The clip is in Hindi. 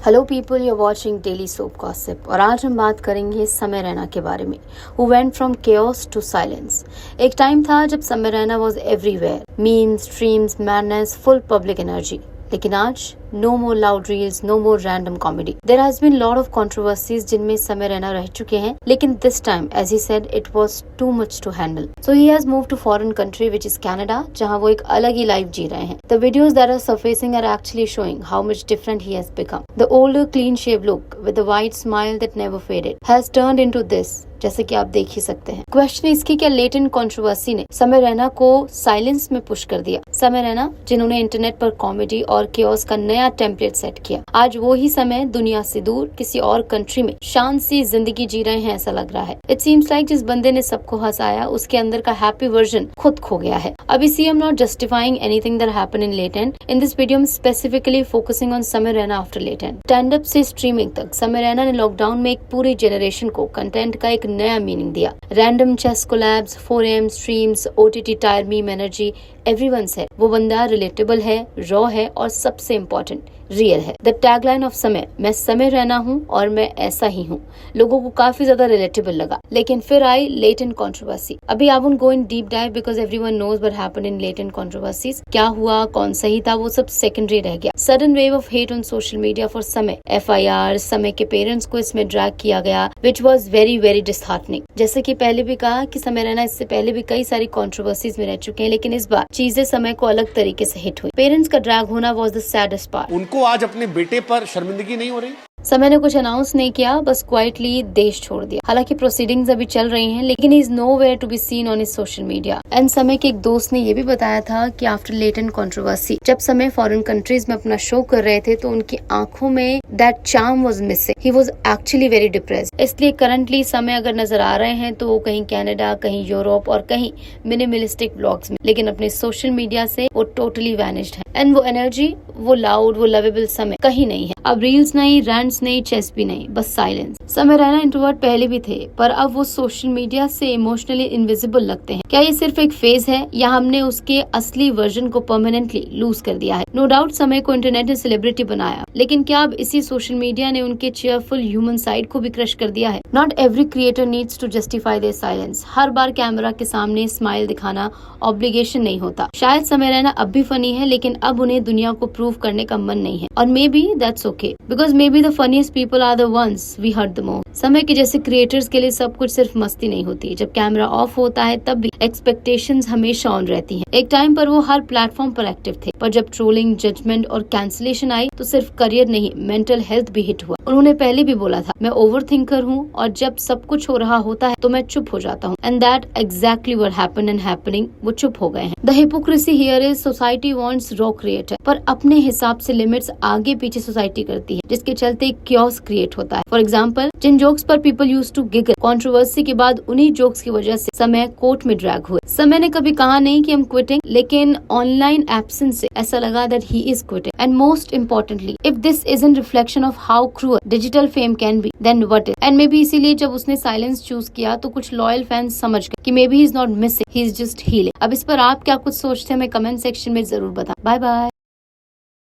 Hello people, you're watching daily soap gossip और आज हम बात करेंगे समय रैना के बारे में, who went from chaos to silence। एक टाइम था जब समय Raina was everywhere, memes, streams, madness, full public energy। लेकिन आज no more loud reels, no more random comedy। There has been lot of controversies जिनमें समय रैना रह चुके हैं, लेकिन this time, as he said, it was too much to handle। So he has moved to foreign country which is Canada, जहाँ वो एक अलग ही लाइफ जी रहे हैं। The videos that are surfacing are actually showing how much different he has become। The older clean shaved look with the white smile that never faded has turned into this, जैसे कि आप देख ही सकते हैं। क्वेश्चन इसकी क्या लेटेंट कंट्रोवर्सी ने समय रैना को साइलेंस में पुश कर दिया। समय रैना जिन्होंने इंटरनेट पर कॉमेडी और केओस का नया टेम्पलेट सेट किया, आज वो ही समय दुनिया से दूर किसी और कंट्री में शांत सी जिंदगी जी रहे हैं, ऐसा लग रहा है। इट सीम्स लाइक जिस बंदे ने सबको हंसाया उसके अंदर का हैप्पी वर्जन खुद खो गया है। अब इसी I am not justifying anything that happened in Latent. In this video specifically focusing on Samay Raina after Latent. Stand up से स्ट्रीमिंग तक समय रैना ने लॉकडाउन में एक पूरी जनरेशन को कंटेंट का एक नया मीनिंग दिया। Random chess collabs, 4am streams, OTT tier meme energy, everyone said वो बंदा रिलेटेबल है, रॉ है और सबसे इम्पोर्टेंट रियल है। द टैगलाइन ऑफ समय, मैं समय रैना हूँ और मैं ऐसा ही हूँ, लोगों को काफी ज्यादा रिलेटेबल लगा। लेकिन फिर आई लेटेंट कंट्रोवर्सी। अभी I won't go in deep dive because everyone knows what happened in latent controversies. क्या हुआ, कौन सही था, वो सब सेकेंडरी रह गया। Sudden wave of hate on social media for समय, FIR, समय के पेरेंट्स को इसमें ड्रैग किया गया, which was very very disheartening. जैसे कि पहले भी कहा कि समय रैना इससे पहले भी कई सारी कंट्रोवर्सीज में रह चुके हैं, लेकिन इस बार चीजें समय को अलग तरीके से हिट हुई। पेरेंट्स का ड्रैग होना वॉज द सैडेस्ट पार्ट। उनको आज अपने बेटे पर शर्मिंदगी नहीं हो रही? समय ने कुछ अनाउंस नहीं किया, बस क्वाइटली देश छोड़ दिया। हालांकि प्रोसीडिंग्स अभी चल रही हैं, लेकिन is nowhere to be seen on his social media. And Samay के एक दोस्त ने ये भी बताया था कि आफ्टर लेटेंट कंट्रोवर्सी, जब समय फॉरेन कंट्रीज में अपना शो कर रहे थे तो उनकी आंखों में that charm was missing. He was actually very depressed. इसलिए करंटली समय अगर नजर आ रहे हैं तो वो कहीं कनाडा, कहीं यूरोप और कहीं मिनिमलिस्टिक ब्लॉग्स में, लेकिन अपने सोशल मीडिया से वो टोटली वैनिश्ड है। एंड वो एनर्जी, वो लाउड, वो लवेबल समय कहीं नहीं है। अब रील्स नहीं, रैंट्स नहीं, चेस भी नहीं, बस साइलेंस। समय रैना इंट्रोवर्ट पहले भी थे, पर अब वो सोशल मीडिया से इमोशनली इनविजिबल लगते हैं। क्या ये सिर्फ एक फेज है या हमने उसके असली वर्जन को परमानेंटली लूज कर दिया है? नो डाउट समय को इंटरनेट ने सेलिब्रिटी बनाया, लेकिन क्या अब इसी सोशल मीडिया ने उनके चेयरफुल ह्यूमन साइड को भी क्रश कर दिया है? Not every creator needs to justify their silence. हर बार कैमरा के सामने स्माइल दिखाना ऑब्लिगेशन नहीं होता। शायद समय रैना अब भी फनी है, लेकिन अब उन्हें दुनिया को प्रूव करने का मन नहीं है, और maybe that's okay, because maybe the funniest people are the ones we hurt the most. Samay के जैसे क्रिएटर्स के लिए सब कुछ सिर्फ मस्ती नहीं होती। जब कैमरा ऑफ होता है तब भी एक्सपेक्टेशंस हमेशा ऑन रहती हैं। एक टाइम पर वो हर प्लेटफॉर्म पर एक्टिव थे, पर जब ट्रोलिंग, जजमेंट और कैंसिलेशन आई तो सिर्फ करियर नहीं, मेंटल हेल्थ भी हिट हुआ। उन्होंने पहले भी बोला था, मैं ओवर थिंकर हूँ और जब सब कुछ हो रहा होता है तो मैं चुप हो जाता हूँ। And that exactly what happened and happening. वो चुप हो गए हैं। The hypocrisy here is society wants raw creator, पर अपने हिसाब से लिमिट्स आगे पीछे सोसाइटी करती है, जिसके चलते क्योस क्रिएट होता है। फॉर एग्जाम्पल, जिन जोक्स पर people used to giggle, controversy के बाद उन्हीं जोक्स की वजह से समय कोर्ट में ड्रैग हुए। समय ने कभी कहा नहीं कि हम क्विटिंग, लेकिन ऑनलाइन एब्सेंस से ऐसा लगा that he is quitting. And most importantly, if this isn't reflection of how cruel digital fame can be, then what is? And maybe इसीलिए जब उसने साइलेंस चूज किया तो कुछ लॉयल फैंस समझ गए कि may be he is not missing, he is just healing. अब इस पर आप क्या कुछ सोचते हैं, हमें कमेंट सेक्शन में जरूर बताएं। Bye bye.